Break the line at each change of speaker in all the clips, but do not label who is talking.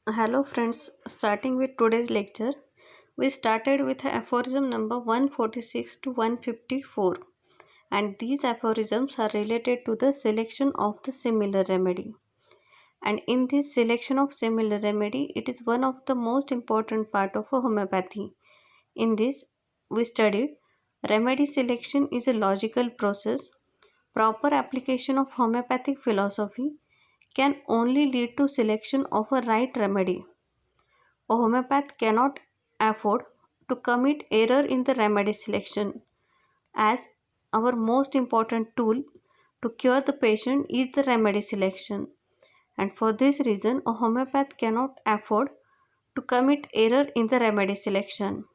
Hello friends, starting with today's lecture, we started with aphorism number 146 to 154, and these aphorisms are related to the selection of the similar remedy. And in this selection of similar remedy, it is one of the most important part of a homeopathy. In this, we studied remedy selection is a logical process. Proper application of homeopathic philosophy can only lead to selection of a right remedy. A homeopath cannot afford to commit error in the remedy selection, as our most important tool to cure the patient is the remedy selection. And for this reason, a homeopath cannot afford to commit error in the remedy selection.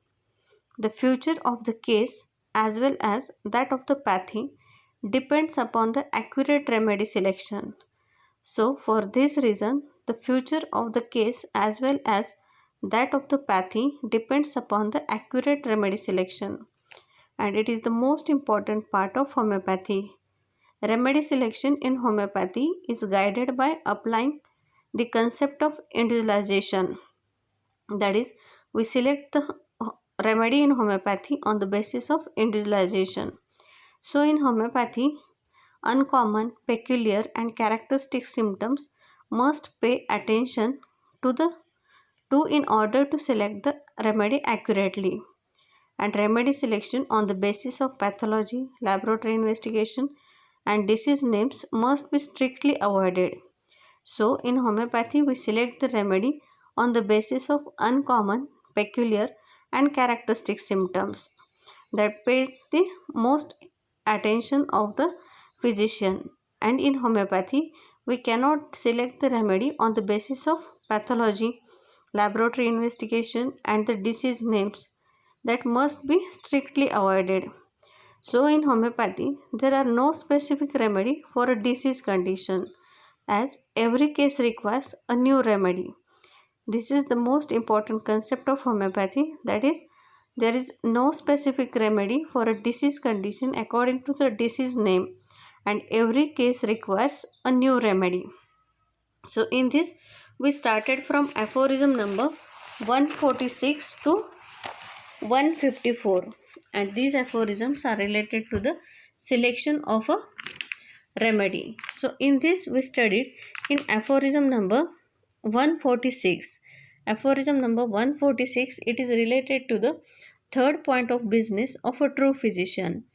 The future of the case as well as that of the pathy depends upon the accurate remedy selection. So, for this reason, the future of the case as well as that of the pathy depends upon the accurate remedy selection, and it is the most important part of homeopathy. Remedy selection in homeopathy is guided by applying the concept of individualization. That is, we select the remedy in homeopathy on the basis of individualization. So, in homeopathy, uncommon, peculiar, and characteristic symptoms must pay attention to the to in order to select the remedy accurately. And remedy selection on the basis of pathology, laboratory investigation, and disease names must be strictly avoided. So, in homeopathy, we select the remedy on the basis of uncommon, peculiar, and characteristic symptoms that pay the most attention of the physician. And in homeopathy, we cannot select the remedy on the basis of pathology, laboratory investigation, and the disease names that must be strictly avoided. So, in homeopathy, there are no specific remedy for a disease condition, as every case requires a new remedy. This is the most important concept of homeopathy, that is, there is no specific remedy for a disease condition according to the disease name, and every case requires a new remedy. So, in this, we started from aphorism number 146 to 154, and these aphorisms are related to the selection of a remedy. So, in this, we studied in aphorism number 146. Aphorism number 146, it is related to the third point of business of a true physician.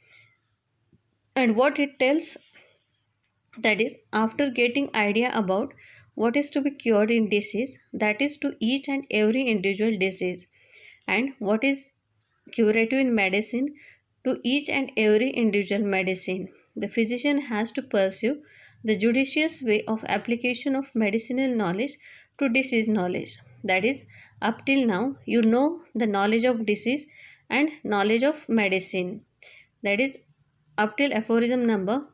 And what it tells, that is, after getting idea about what is to be cured in disease, that is to each and every individual disease, and what is curative in medicine to each and every individual medicine, the physician has to pursue the judicious way of application of medicinal knowledge to disease knowledge. That is, up till now you know the knowledge of disease and knowledge of medicine. That is, up till aphorism number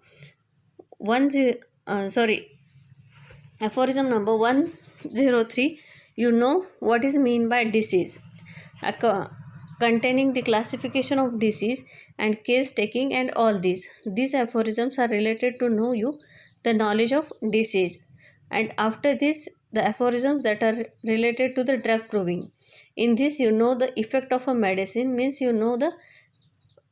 one zero, sorry, aphorism number 103, you know what is mean by disease, containing the classification of disease and case taking and all these aphorisms are related to know you the knowledge of disease. And after this, the aphorisms that are related to the drug proving, in this you know the effect of a medicine, means you know the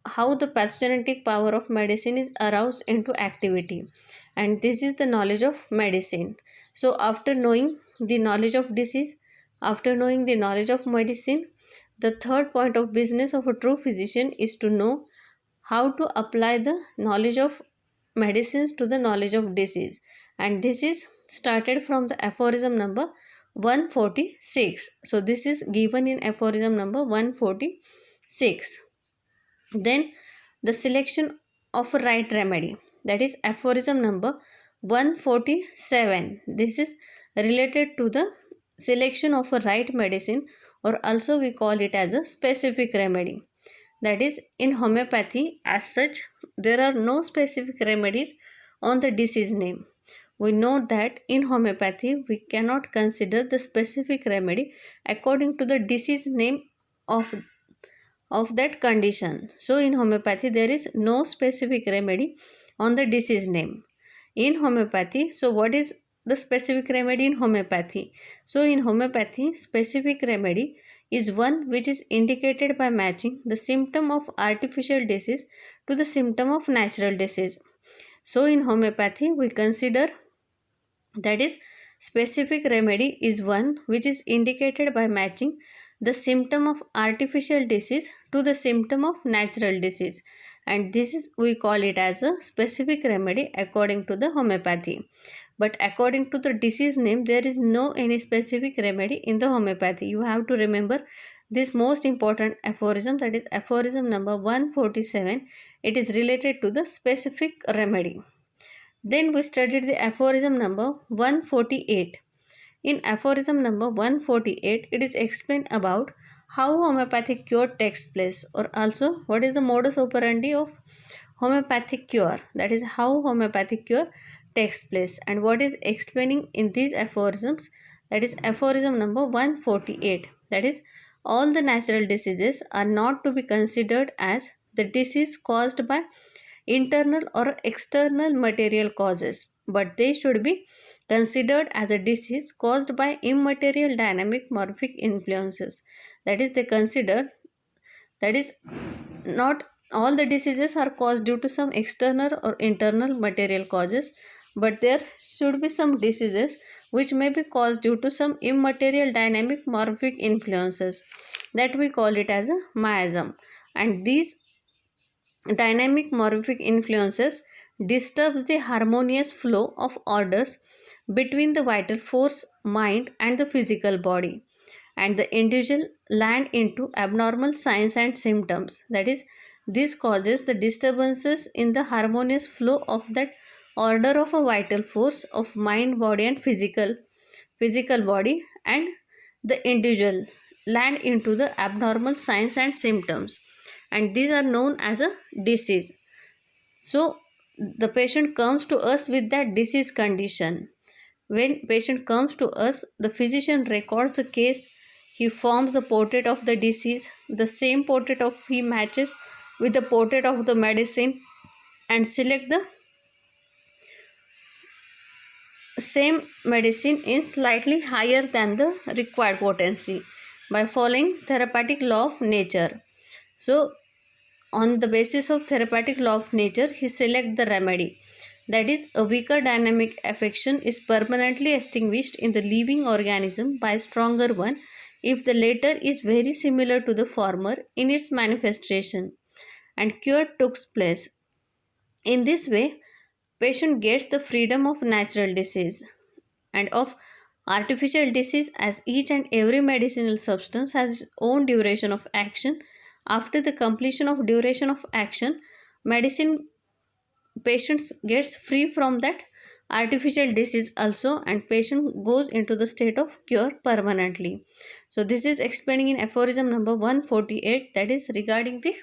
how the pathogenic power of medicine is aroused into activity, and this is the knowledge of medicine. So after knowing the knowledge of disease, after knowing the knowledge of medicine, the third point of business of a true physician is to know how to apply the knowledge of medicines to the knowledge of disease, and this is started from the aphorism number 146. So this is given in aphorism number 146. Then the selection of a right remedy, that is aphorism number 147. This is related to the selection of a right medicine, or also we call it as a specific remedy. That is, in homeopathy as such, there are no specific remedies on the disease name. We know that in homeopathy we cannot consider the specific remedy according to the disease name of that condition. So, in homeopathy, there is no specific remedy on the disease name. In homeopathy, so what is the specific remedy in homeopathy. So in homeopathy, specific remedy is one which is indicated by matching the symptom of artificial disease to the symptom of natural disease. So in homeopathy, we consider that is specific remedy is one which is indicated by matching the symptom of artificial disease to the symptom of natural disease, and this is we call it as a specific remedy according to the homeopathy. But according to the disease name, there is no any specific remedy in the homeopathy. You have to remember this most important aphorism, that is aphorism number 147. It is related to the specific remedy. Then we studied the aphorism number 148. In aphorism number 148, it is explained about how homeopathic cure takes place, or also what is the modus operandi of homeopathic cure, that is how homeopathic cure takes place, and what is explaining in these aphorisms, that is aphorism number 148, that is all the natural diseases are not to be considered as the disease caused by internal or external material causes, but they should be considered as a disease caused by immaterial dynamic morphic influences. That is, they consider that is not all the diseases are caused due to some external or internal material causes, but there should be some diseases which may be caused due to some immaterial dynamic morphic influences, that we call it as a miasm, and these dynamic morphic influences disturbs the harmonious flow of orders between the vital force, mind, and the physical body, and the individual land into abnormal signs and symptoms. That is, this causes the disturbances in the harmonious flow of that order of a vital force of mind, body, and physical body, and the individual land into the abnormal signs and symptoms, and these are known as a disease. So the patient comes to us with that disease condition. When patient comes to us, the physician records the case. He forms a portrait of the disease. The same portrait of he matches with the portrait of the medicine, and select the same medicine in slightly higher than the required potency by following therapeutic law of nature. So on the basis of therapeutic law of nature, he select the remedy. That is, a weaker dynamic affection is permanently extinguished in the living organism by a stronger one if the latter is very similar to the former in its manifestation, and cure takes place. In this way, patient gets the freedom of natural disease and of artificial disease, as each and every medicinal substance has its own duration of action. After the completion of duration of action, medicine patients gets free from that artificial disease also, and patient goes into the state of cure permanently. So this is explaining in aphorism number 148, that is regarding the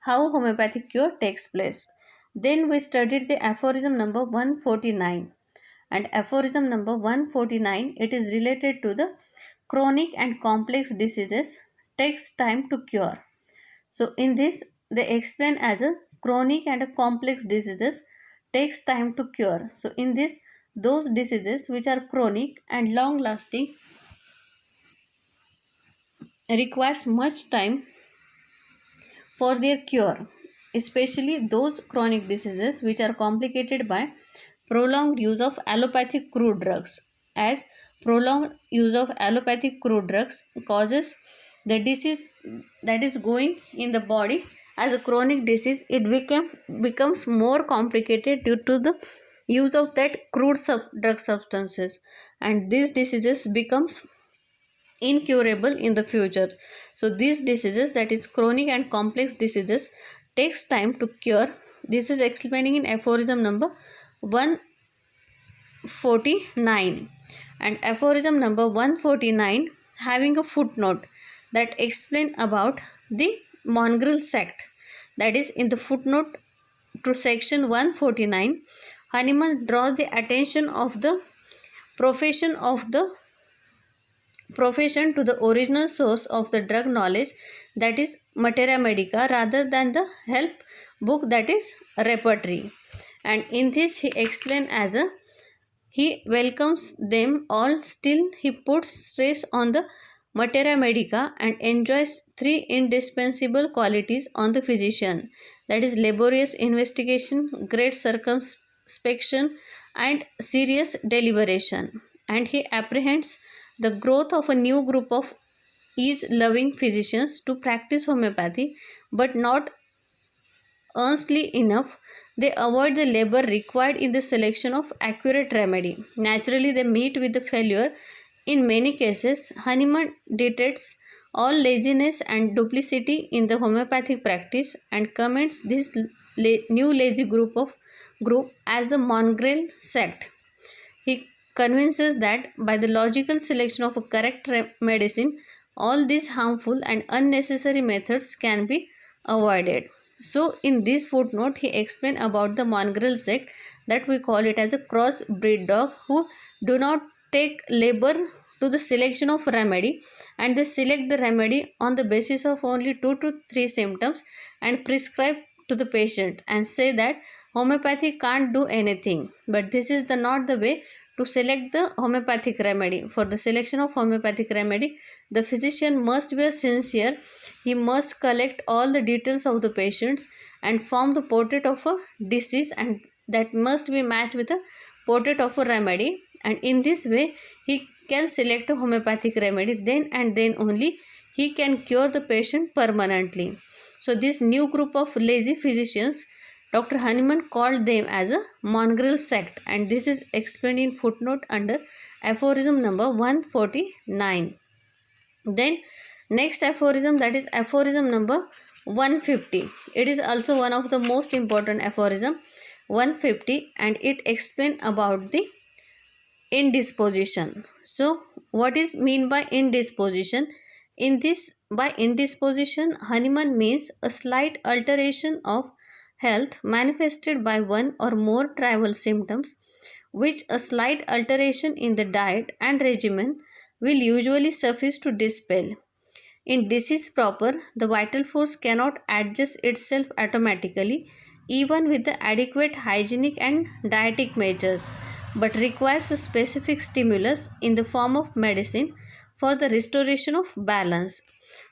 how homeopathic cure takes place. Then we studied the aphorism number 149, and aphorism number 149, it is related to the chronic and complex diseases takes time to cure. So in this they explain as a chronic and a complex diseases takes time to cure. So in this, those diseases which are chronic and long lasting requires much time for their cure, especially those chronic diseases which are complicated by prolonged use of allopathic crude drugs, as prolonged use of allopathic crude drugs causes the disease that is going in the body as a chronic disease. It becomes more complicated due to the use of that crude drug substances, and these diseases becomes incurable in the future. So these diseases, that is chronic and complex diseases, takes time to cure. This is explaining in aphorism number 149, and aphorism number 149 having a footnote that explain about the mongrel sect. That is, in the footnote to section 149, Hahnemann draws the attention of the profession to the original source of the drug knowledge, that is materia medica, rather than the help book, that is repertory. And in this he explained as a He welcomes them all, still, he puts stress on the materia medica and enjoys three indispensable qualities on the physician, that is, laborious investigation, great circumspection, and serious deliberation. And he apprehends the growth of a new group of ease loving physicians to practice homeopathy, but not earnestly enough, they avoid the labor required in the selection of accurate remedy. Naturally, they meet with the failure. In many cases, Hahnemann detects all laziness and duplicity in the homeopathic practice and comments this new lazy group as the mongrel sect. He convinces that by the logical selection of a correct medicine, all these harmful and unnecessary methods can be avoided. So, in this footnote, he explained about the mongrel sect, that we call it as a cross-breed dog, who do not take labor to the selection of remedy, and they select the remedy on the basis of only 2 to 3 symptoms and prescribe to the patient and say that homeopathy can't do anything. But this is not the way to select the homeopathic remedy. For the selection of homeopathic remedy, the physician must be sincere. He must collect all the details of the patients and form the portrait of a disease, and that must be matched with a portrait of a remedy. And in this way, he can select a homeopathic remedy. Then and then only he can cure the patient permanently. So this new group of lazy physicians, Dr. Hahnemann called them as a mongrel sect, and this is explained in footnote under aphorism number 149. Then next aphorism, that is aphorism number 150. It is also one of the most important aphorism, 150, and it explains about the indisposition. So what is mean by indisposition? In this, by indisposition, Hahnemann means a slight alteration of health manifested by one or more trivial symptoms, which a slight alteration in the diet and regimen will usually suffice to dispel. In disease proper, the vital force cannot adjust itself automatically, even with the adequate hygienic and dietetic measures, but requires a specific stimulus in the form of medicine for the restoration of balance.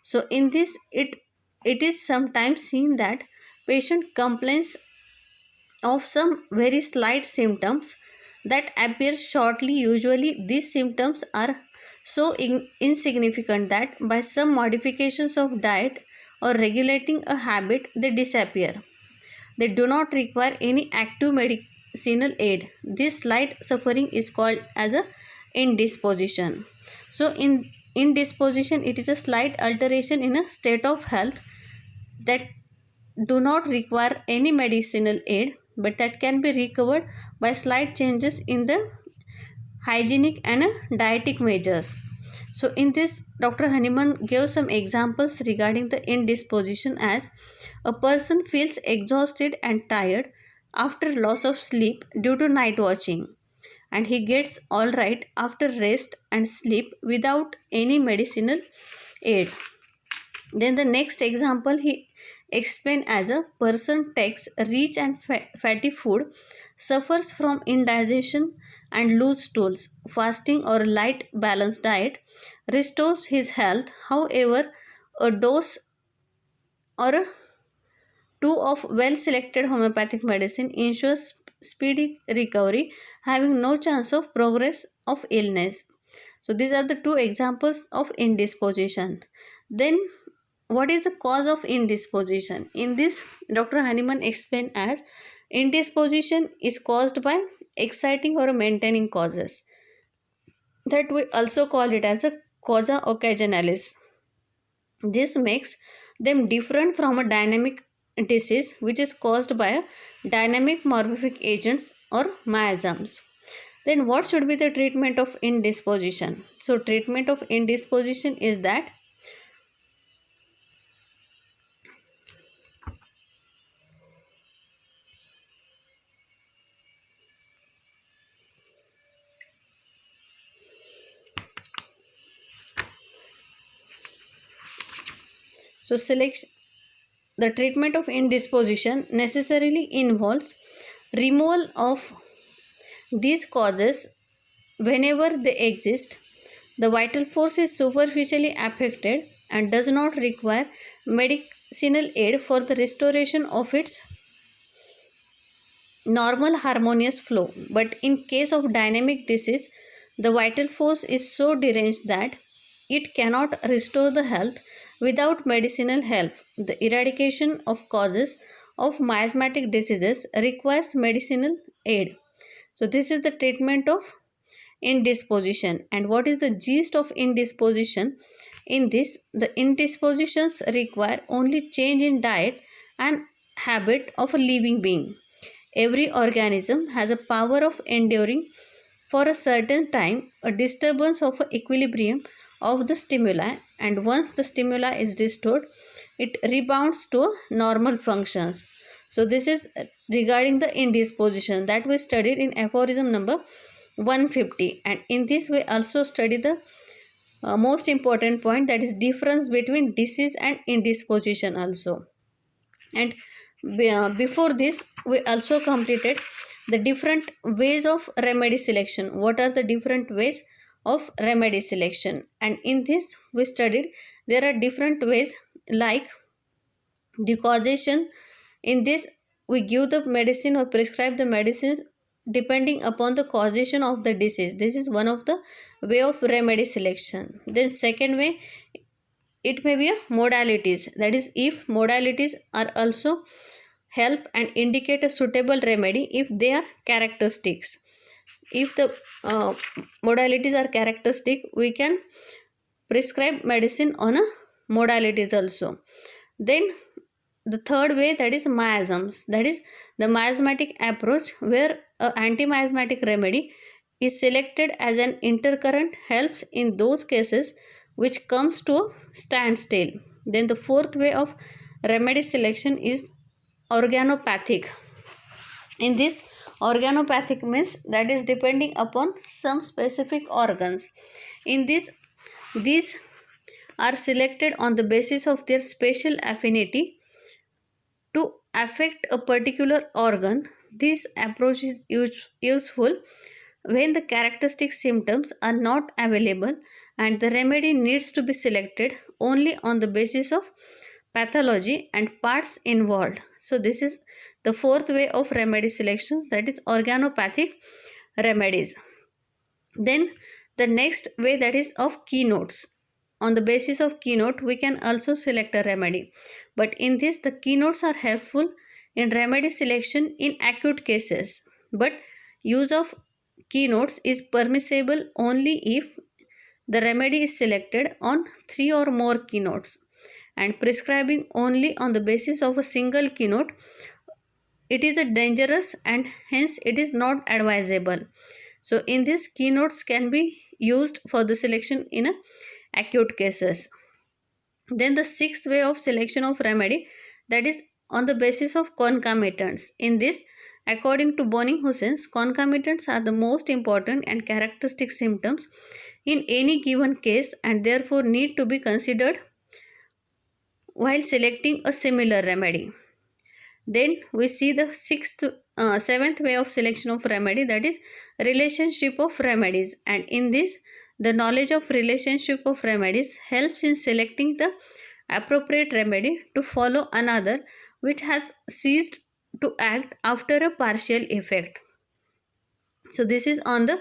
So, in this, it is sometimes seen that patient complains of some very slight symptoms that appear shortly. Usually these symptoms are so insignificant that by some modifications of diet or regulating a habit they disappear. They do not require any active medicinal aid. This slight suffering is called as a indisposition. So in indisposition, it is a slight alteration in a state of health that do not require any medicinal aid, but that can be recovered by slight changes in the hygienic and dietetic measures. So in this, Dr. Hahnemann gave some examples regarding the indisposition, as a person feels exhausted and tired after loss of sleep due to night watching, and he gets all right after rest and sleep without any medicinal aid. Then the next example he explained as a person takes rich and fatty food, suffers from indigestion and loose stools. Fasting or light balanced diet restores his health. However, a dose or a two of well selected homeopathic medicine ensures speedy recovery, having no chance of progress of illness. So these are the two examples of indisposition. Then what is the cause of indisposition? In this, Dr. Hahnemann explained as indisposition is caused by exciting or maintaining causes, that we also call it as a causa occasionalis. This makes them different from a dynamic disease which is caused by a dynamic morphic agents or miasms. Then what should be the treatment of indisposition? So treatment of indisposition is that selection. The treatment of indisposition necessarily involves removal of These causes, whenever they exist, the vital force is superficially affected and does not require medicinal aid for the restoration of its normal harmonious flow. But in case of dynamic disease, the vital force is so deranged that it cannot restore the health without medicinal help. The eradication of causes of miasmatic diseases requires medicinal aid. So this is the treatment of indisposition. And what is the gist of indisposition? In this, the indispositions require only change in diet and habit of a living being. Every organism has a power of enduring for a certain time a disturbance of equilibrium of the stimuli, and once the stimuli is restored, it rebounds to normal functions. So this is regarding the indisposition that we studied in aphorism number 150, and in this we also study the most important point, that is difference between disease and indisposition also. And before this we also completed the different ways of remedy selection. What are the different ways of remedy selection? And in this we studied there are different ways, like the causation. In this we give the medicine or prescribe the medicines depending upon the causation of the disease. This is one of the way of remedy selection. Then second way, it may be a modalities, that is if modalities are also help and indicate a suitable remedy if they are characteristics. If the modalities are characteristic, we can prescribe medicine on a modalities also. Then the third way, that is miasms, that is the miasmatic approach, where a anti-miasmatic remedy is selected as an intercurrent helps in those cases which comes to a standstill. Then the fourth way of remedy selection is organopathic. In this, organopathic means that is depending upon some specific organs. In this, these are selected on the basis of their special affinity to affect a particular organ. This approach is useful when the characteristic symptoms are not available and the remedy needs to be selected only on the basis of pathology and parts involved. So this is the fourth way of remedy selections, that is organopathic remedies. Then the next way, that is of keynotes. On the basis of keynote we can also select a remedy, but in this the keynotes are helpful in remedy selection in acute cases, but use of keynotes is permissible only if the remedy is selected on 3 or more keynotes, and prescribing only on the basis of a single keynote, it is a dangerous and hence it is not advisable. So in this, keynotes can be used for the selection in a acute cases. Then the sixth way of selection of remedy, that is on the basis of concomitants. In this, according to Bonning-Hussens, concomitants are the most important and characteristic symptoms in any given case and therefore need to be considered while selecting a similar remedy. Then we see the seventh way of selection of remedy, that is relationship of remedies, and in this the knowledge of relationship of remedies helps in selecting the appropriate remedy to follow another which has ceased to act after a partial effect. So this is on the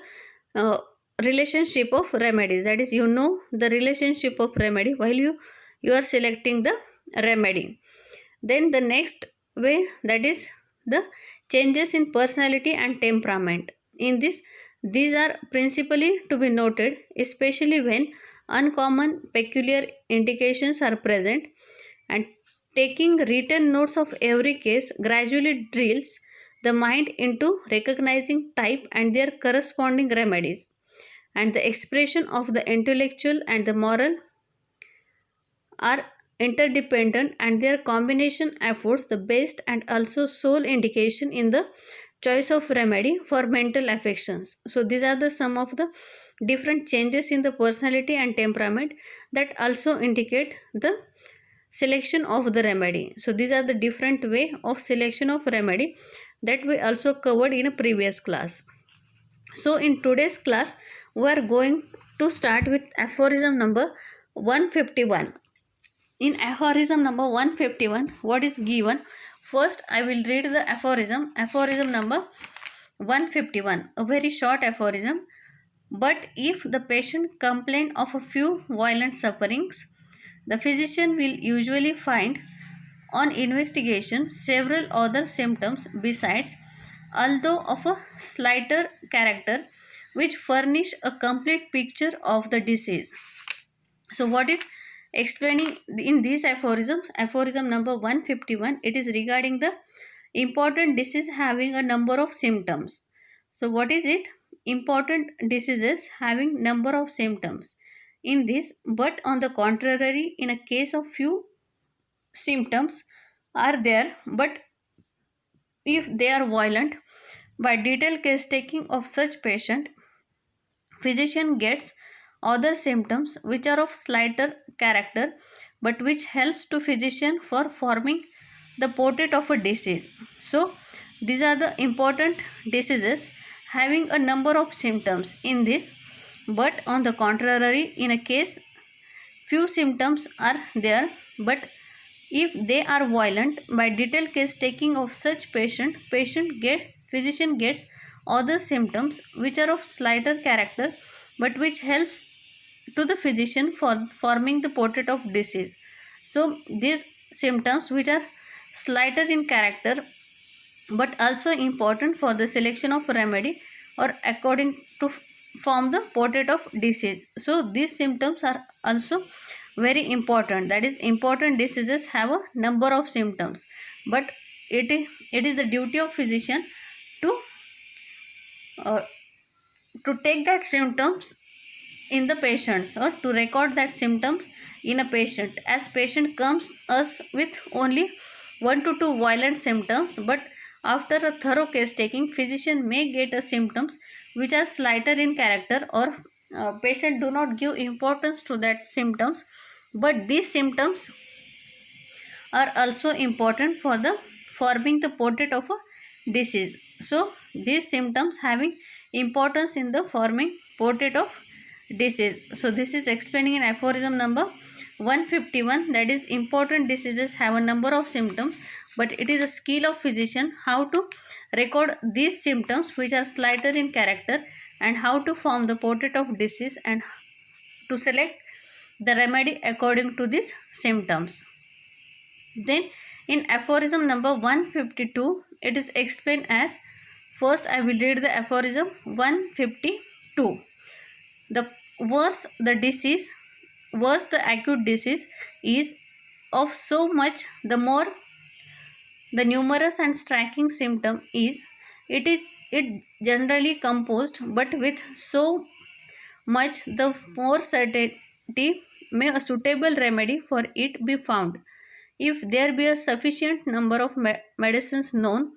relationship of remedies, that is the relationship of remedy while you are selecting the remedy. Then the next way, that is the changes in personality and temperament. In this, these are principally to be noted, especially when uncommon peculiar indications are present, and taking written notes of every case gradually drills the mind into recognizing type and their corresponding remedies, and the expression of the intellectual and the moral are interdependent and their combination affords the best and also sole indication in the choice of remedy for mental affections. So these are the some of the different changes in the personality and temperament that also indicate the selection of the remedy. So these are the different way of selection of remedy that we also covered in a previous class. So in today's class we are going to start with aphorism number 151. In aphorism number 151, what is given? First I will read the aphorism number 151, a very short aphorism. But if the patient complain of a few violent sufferings, the physician will usually find on investigation several other symptoms besides, although of a slighter character, which furnish a complete picture of the disease. So what is explaining in these aphorisms? Aphorism number 151, it is regarding the important disease having a number of symptoms. So what is it? Important diseases having number of symptoms. In this, but on the contrary, in a case of few symptoms are there, but if they are violent, by detailed case taking of such patient, physician gets other symptoms which are of slighter character, but which helps to physician for forming the portrait of a disease. So these are the important diseases having a number of symptoms in this, but on the contrary, in a case few symptoms are there, but if they are violent, by detailed case taking of such physician gets other symptoms which are of slighter character, but which helps to the physician for forming the portrait of disease. So these symptoms which are slighter in character but also important for the selection of remedy or according to form the portrait of disease. So these symptoms are also very important. That is, important diseases have a number of symptoms, but it is the duty of physician to uh, take that symptoms in the patients, or to record that symptoms in a patient, as patient comes us with only 1 to 2 violent symptoms, but after a thorough case taking, physician may get a symptoms which are slighter in character, or patient do not give importance to that symptoms, but these symptoms are also important for the forming the portrait of a disease. So these symptoms having importance in the forming portrait of disease. So this is explaining in aphorism number 151, that is, important diseases have a number of symptoms, but it is a skill of physician how to record these symptoms which are slighter in character, and how to form the portrait of disease, and to select the remedy according to these symptoms. Then in aphorism number 152, it is explained as, first I will read the aphorism 152. The worse the disease, worse the acute disease is, of so much the more the numerous and striking symptom is, it generally composed, but with so much the more certainty may a suitable remedy for it be found, if there be a sufficient number of medicines known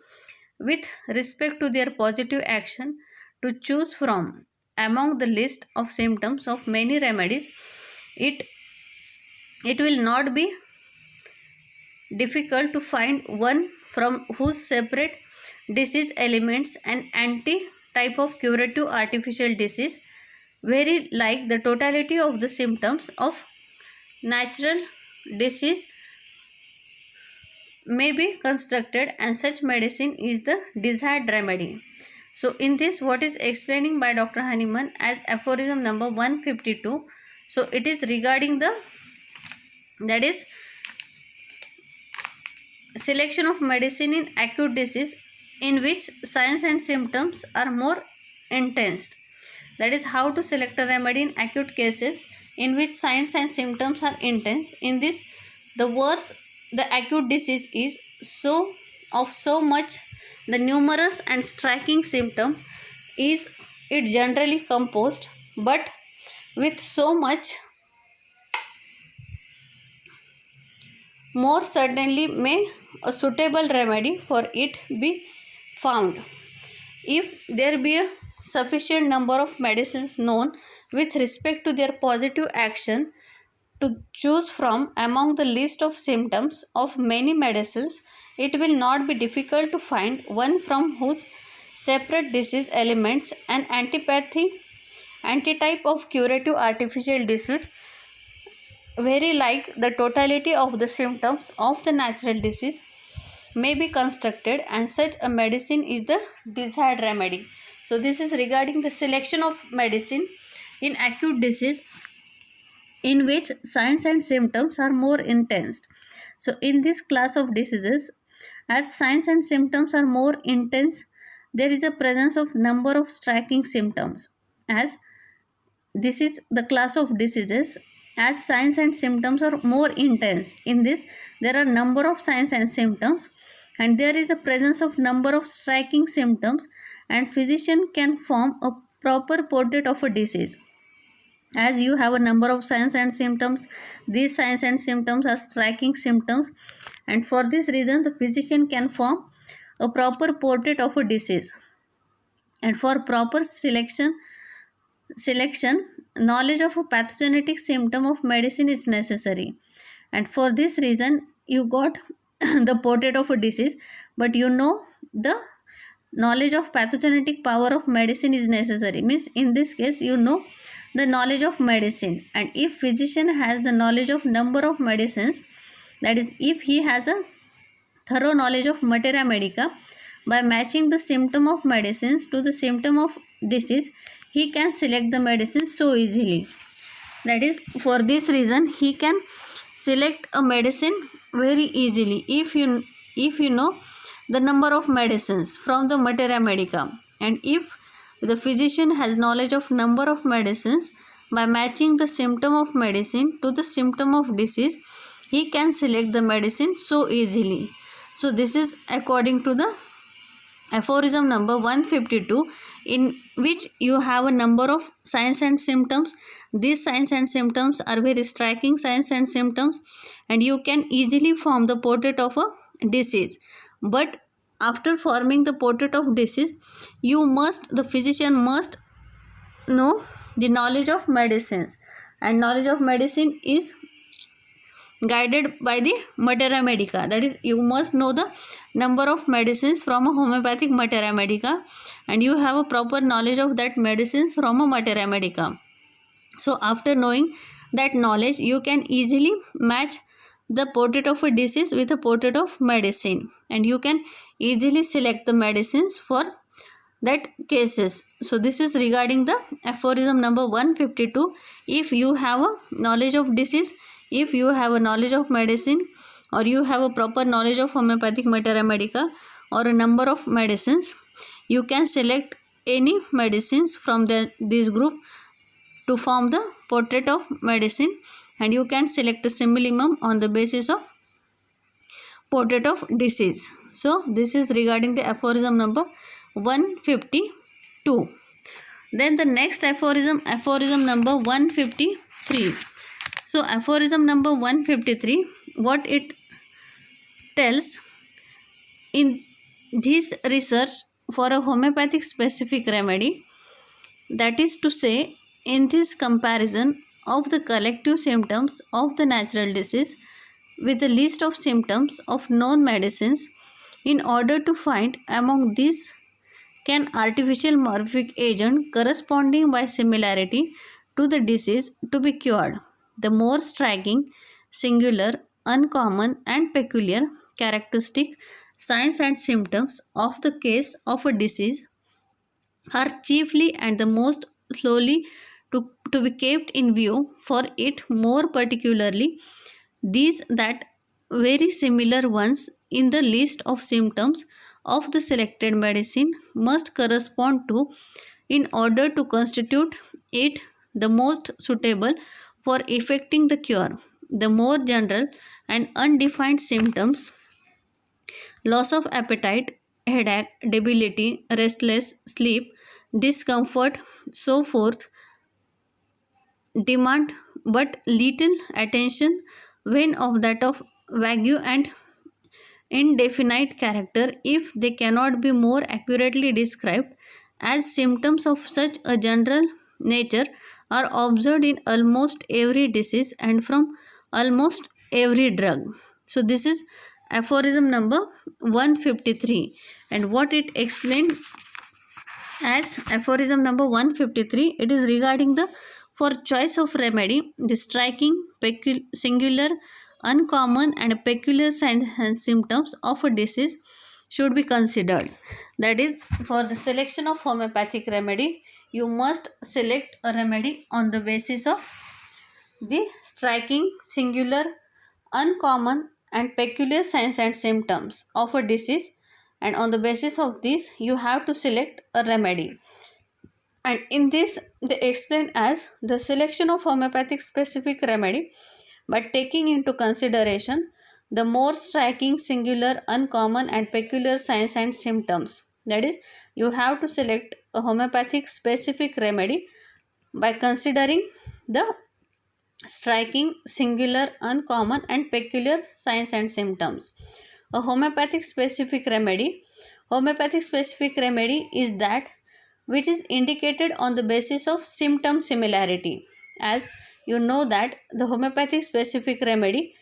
with respect to their positive action to choose from among the list of symptoms of many remedies, it will not be difficult to find one from whose separate disease elements and anti-type of curative artificial disease, very like the totality of the symptoms of natural disease, may be constructed, and such medicine is the desired remedy. So in this, what is explaining by Dr. Hahnemann as aphorism number 152, so it is regarding the, that is, selection of medicine in acute disease in which signs and symptoms are more intense. That is, how to select a remedy in acute cases in which signs and symptoms are intense. In this, the worse the acute disease is, so of so much the numerous and striking symptom is, it generally composed, but with so much more certainly may a suitable remedy for it be found, if there be a sufficient number of medicines known with respect to their positive action to choose from among the list of symptoms of many medicines, it will not be difficult to find one from whose separate disease elements, and antitype of curative artificial disease very like the totality of the symptoms of the natural disease may be constructed, and such a medicine is the desired remedy. So this is regarding the selection of medicine in acute disease in which signs and symptoms are more intense. So in this class of diseases, as signs and symptoms are more intense, there is a presence of number of striking symptoms. As this is the class of diseases, as signs and symptoms are more intense, in this there are number of signs and symptoms, and there is a presence of number of striking symptoms, and physician can form a proper portrait of a disease. As you have a number of signs and symptoms, these signs and symptoms are striking symptoms, and for this reason the physician can form a proper portrait of a disease. And for proper selection, knowledge of a pathogenetic symptom of medicine is necessary. And for this reason you got the portrait of a disease, but you know the knowledge of pathogenetic power of medicine is necessary. Means in this case you know the knowledge of medicine, and if physician has the knowledge of number of medicines, that is if he has a thorough knowledge of materia medica, by matching the symptom of medicines to the symptom of disease, he can select the medicine so easily. That is, for this reason he can select a medicine very easily if you know the number of medicines from the materia medica. And if the physician has knowledge of number of medicines, by matching the symptom of medicine to the symptom of disease, he can select the medicine so easily. So this is according to the aphorism number 152, in which you have a number of signs and symptoms. These signs and symptoms are very striking signs and symptoms, and you can easily form the portrait of a disease. But after forming the portrait of disease, the physician must know the knowledge of medicines, and knowledge of medicine is guided by the materia medica. That is, you must know the number of medicines from a homeopathic materia medica, and you have a proper knowledge of that medicines from a materia medica. So after knowing that knowledge, you can easily match the portrait of a disease with a portrait of medicine, and you can easily select the medicines for that cases. So this is regarding the aphorism number 152. If you have a knowledge of disease, if you have a knowledge of medicine, or you have a proper knowledge of homeopathic materia medica or a number of medicines, you can select any medicines from this group to form the portrait of medicine, and you can select a similimum on the basis of portrait of disease. So this is regarding the aphorism number 152. Then the next aphorism number 153. So aphorism number 153, what it tells: in this research for a homeopathic specific remedy, that is to say, in this comparison of the collective symptoms of the natural disease with a list of symptoms of known medicines, in order to find among these can artificial morphic agent corresponding by similarity to the disease to be cured. The more striking, singular, uncommon and peculiar characteristic signs and symptoms of the case of a disease are chiefly and the most slowly to be kept in view, for it more particularly these that very similar ones in the list of symptoms of the selected medicine must correspond to, in order to constitute it the most suitable for effecting the cure. The more general and undefined symptoms, loss of appetite, headache, debility, restless sleep, discomfort, so forth, demand but little attention, when of that of vague and indefinite character, if they cannot be more accurately described, as symptoms of such a general nature are observed in almost every disease and from almost every drug. So this is aphorism number 153, and what it explains As aphorism number 153, it is regarding the for choice of remedy, the striking, singular, uncommon, and peculiar signs and symptoms of a disease should be considered. That is, for the selection of homeopathic remedy, you must select a remedy on the basis of the striking, singular, uncommon, and peculiar signs and symptoms of a disease, and on the basis of this, you have to select a remedy. And in this, they explain as the selection of homeopathic specific remedy by taking into consideration the more striking, singular, uncommon, and peculiar signs and symptoms. That is, you have to select a homeopathic specific remedy by considering the striking, singular, uncommon, and peculiar signs and symptoms. A homeopathic specific remedy. Homeopathic specific remedy is that which is indicated on the basis of symptom similarity. As you know that the homeopathic specific remedy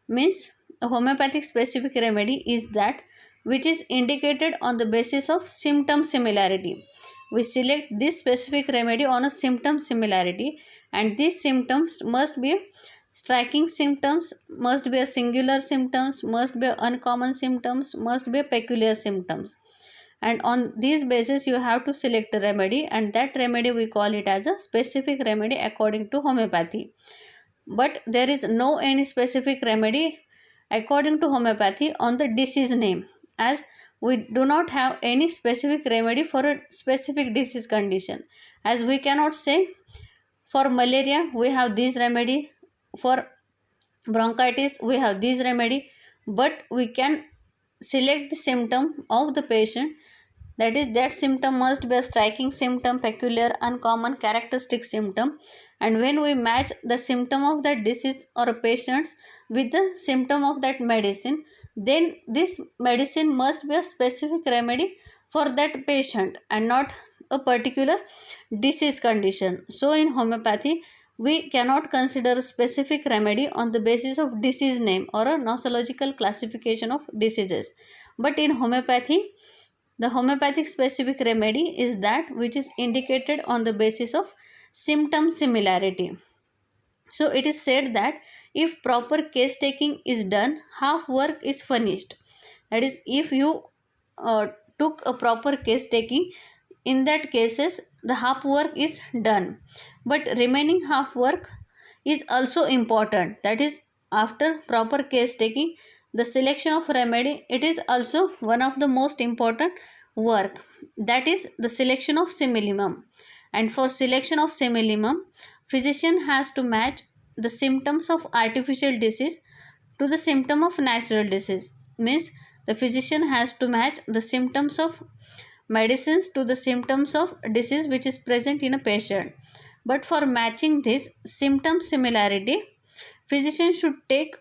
means a homeopathic specific remedy is that which is indicated on the basis of symptom similarity. We select this specific remedy on a symptom similarity, and these symptoms must be striking symptoms, must be a singular symptoms, must be uncommon symptoms, must be peculiar symptoms. And on these basis you have to select a remedy, and that remedy we call it as a specific remedy according to homeopathy. But there is no any specific remedy according to homeopathy on the disease name, as we do not have any specific remedy for a specific disease condition. As we cannot say for malaria we have this remedy, for bronchitis we have this remedy, but we can select the symptom of the patient. That is, that symptom must be a striking symptom, peculiar, uncommon, characteristic symptom. And when we match the symptom of that disease or a patient's with the symptom of that medicine, then this medicine must be a specific remedy for that patient and not a particular disease condition. So in homeopathy, we cannot consider a specific remedy on the basis of disease name or a nosological classification of diseases. But in homeopathy, the homeopathic specific remedy is that which is indicated on the basis of symptom similarity. So it is said that if proper case taking is done, half work is finished. That is, if you took a proper case taking, in that cases the half work is done. But remaining half work is also important. That is, after proper case taking, the selection of remedy, it is also one of the most important work. That is the selection of similimum. And for selection of similimum, physician has to match the symptoms of artificial disease to the symptom of natural disease. Means the physician has to match the symptoms of medicines to the symptoms of disease which is present in a patient. But for matching this symptom similarity, physician should take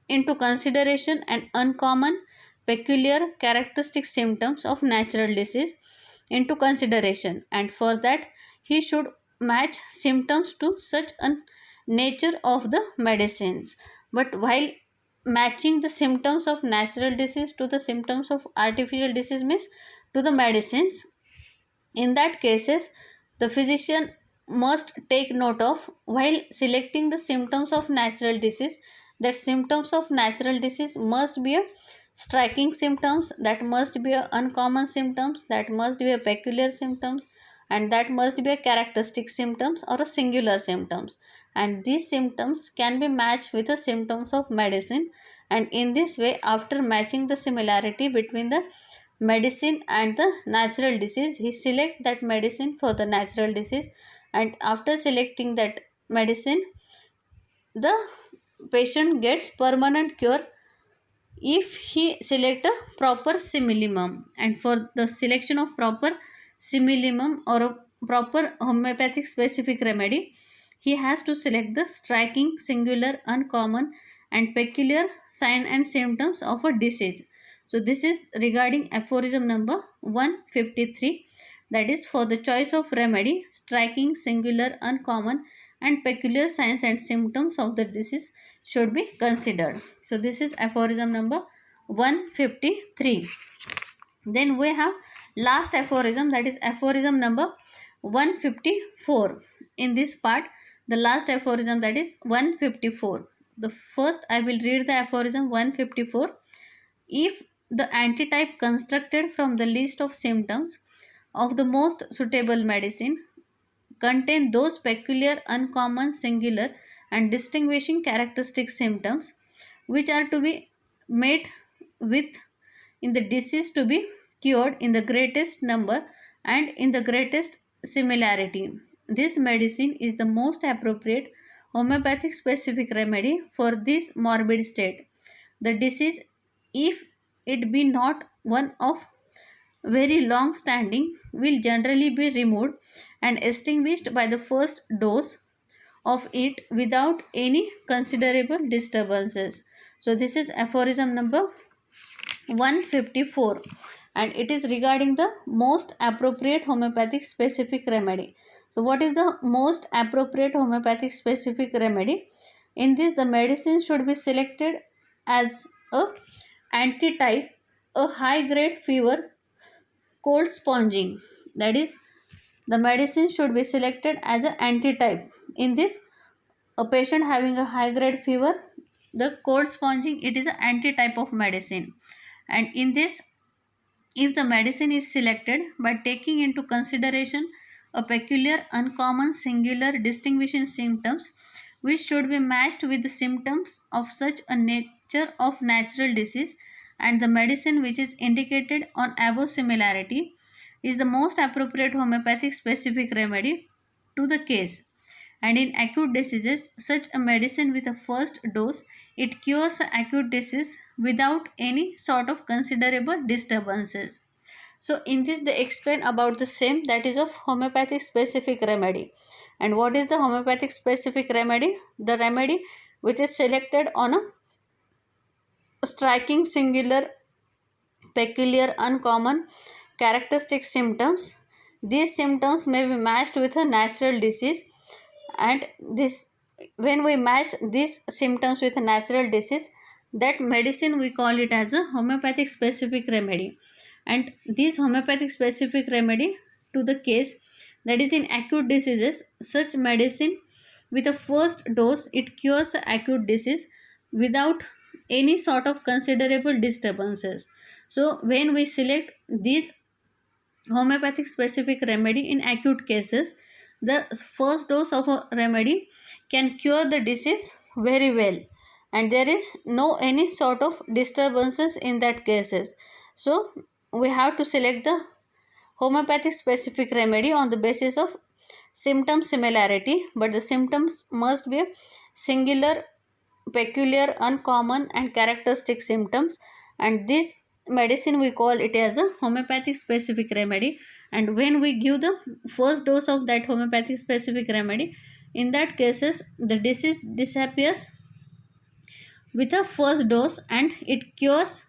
into consideration an uncommon, peculiar, characteristic symptoms of natural disease into consideration, and for that he should match symptoms to such a nature of the medicines. But while matching the symptoms of natural disease to the symptoms of artificial disease means to the medicines, in that cases the physician must take note of while selecting the symptoms of natural disease, that symptoms of natural disease must be a striking symptoms, that must be a uncommon symptoms, that must be a peculiar symptoms, and that must be a characteristic symptoms or a singular symptoms. And these symptoms can be matched with the symptoms of medicine, and in this way, after matching the similarity between the medicine and the natural disease, he select that medicine for the natural disease, and after selecting that medicine, the patient gets permanent cure if he select a proper similimum. And for the selection of proper similimum or a proper homeopathic specific remedy, he has to select the striking, singular, uncommon, and peculiar sign and symptoms of a disease. So this is regarding aphorism number 153, that is, for the choice of remedy, striking, singular, uncommon, and peculiar signs and symptoms of the disease should be considered. So this is aphorism number 153. Then we have last aphorism, that is aphorism number 154. In this part, the last aphorism, that is 154. The first I will read the aphorism 154. If the antitype constructed from the list of symptoms of the most suitable medicine contain those peculiar, uncommon, singular, and distinguishing characteristic symptoms which are to be met with in the disease to be cured in the greatest number and in the greatest similarity. This medicine is the most appropriate homeopathic specific remedy for this morbid state. The disease, if it be not one of very long standing, will generally be removed and extinguished by the first dose of it without any considerable disturbances. So, this is aphorism number 154, and it is regarding the most appropriate homeopathic specific remedy. So, what is the most appropriate homeopathic specific remedy? In this, the medicine should be selected as a antitype, a high grade fever, cold sponging. That is, the medicine should be selected as an antitype. In this, a patient having a high grade fever, the cold sponging, it is an antitype of medicine. And in this, if the medicine is selected by taking into consideration a peculiar, uncommon, singular, distinguishing symptoms which should be matched with the symptoms of such a nature of natural disease, and the medicine which is indicated on above similarity is the most appropriate homeopathic specific remedy to the case. And in acute diseases, such a medicine with a first dose, it cures the acute disease without any sort of considerable disturbances. So in this they explain about the same, that is of homeopathic specific remedy. And what is the homeopathic specific remedy? The remedy which is selected on a striking, singular, peculiar, uncommon, characteristic symptoms. These symptoms may be matched with a natural disease, and this, when we match these symptoms with a natural disease, that medicine we call it as a homeopathic specific remedy. And this homeopathic specific remedy to the case, that is in acute diseases, such medicine with a first dose, it cures the acute disease without any sort of considerable disturbances. So when we select these homeopathic specific remedy in acute cases, the first dose of a remedy can cure the disease very well, and there is no any sort of disturbances in that cases. So we have to select the homeopathic specific remedy on the basis of symptom similarity, but the symptoms must be singular, peculiar, uncommon, and characteristic symptoms. And this medicine we call it as a homeopathic specific remedy. And when we give the first dose of that homeopathic specific remedy, in that cases the disease disappears with a first dose, and it cures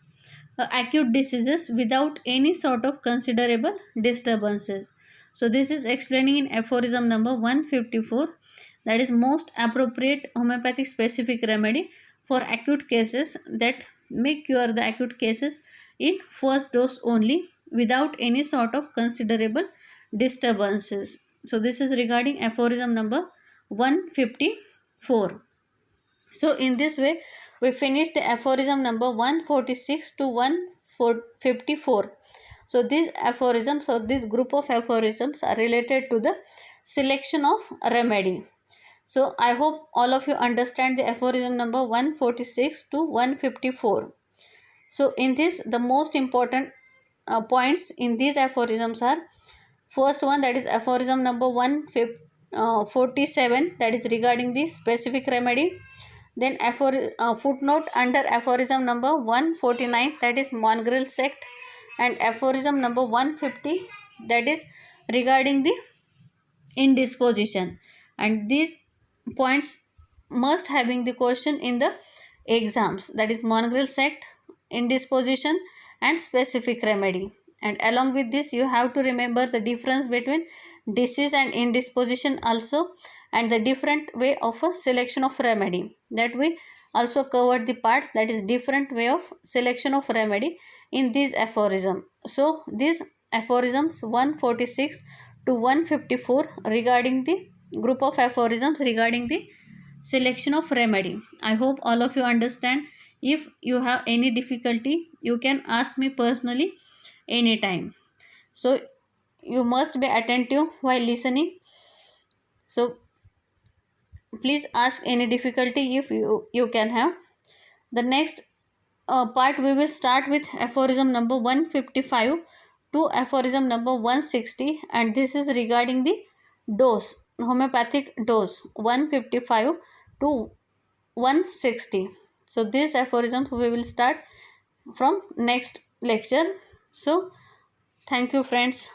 acute diseases without any sort of considerable disturbances. So this is explaining in aphorism number 154, that is most appropriate homeopathic specific remedy for acute cases that may cure the acute cases in first dose only without any sort of considerable disturbances. So this is regarding aphorism number 154. So in this way we finish the aphorism number 146 to 154. So these aphorisms, or this group of aphorisms, are related to the selection of remedy. So I hope all of you understand the aphorism number 146 to 154. So in this, the most important points in these aphorisms are: first one, that is aphorism number 147, that is regarding the specific remedy. Then footnote under aphorism number 149, that is mongrel sect, and aphorism number 150, that is regarding the indisposition. And these points must having the question in the exams, that is mongrel sect, indisposition, and specific remedy. And along with this you have to remember the difference between disease and indisposition also, and the different way of a selection of remedy, that we also covered the part, that is different way of selection of remedy in this aphorism. So this aphorisms 146 to 154 regarding the group of aphorisms regarding the selection of remedy. I hope all of you understand. If you have any difficulty, you can ask me personally anytime. So you must be attentive while listening. So please ask any difficulty if you can have. The next part we will start with aphorism number 155 to aphorism number 160, and this is regarding the dose, homeopathic dose 155 to 160. So these aphorisms we will start from next lecture. So thank you friends.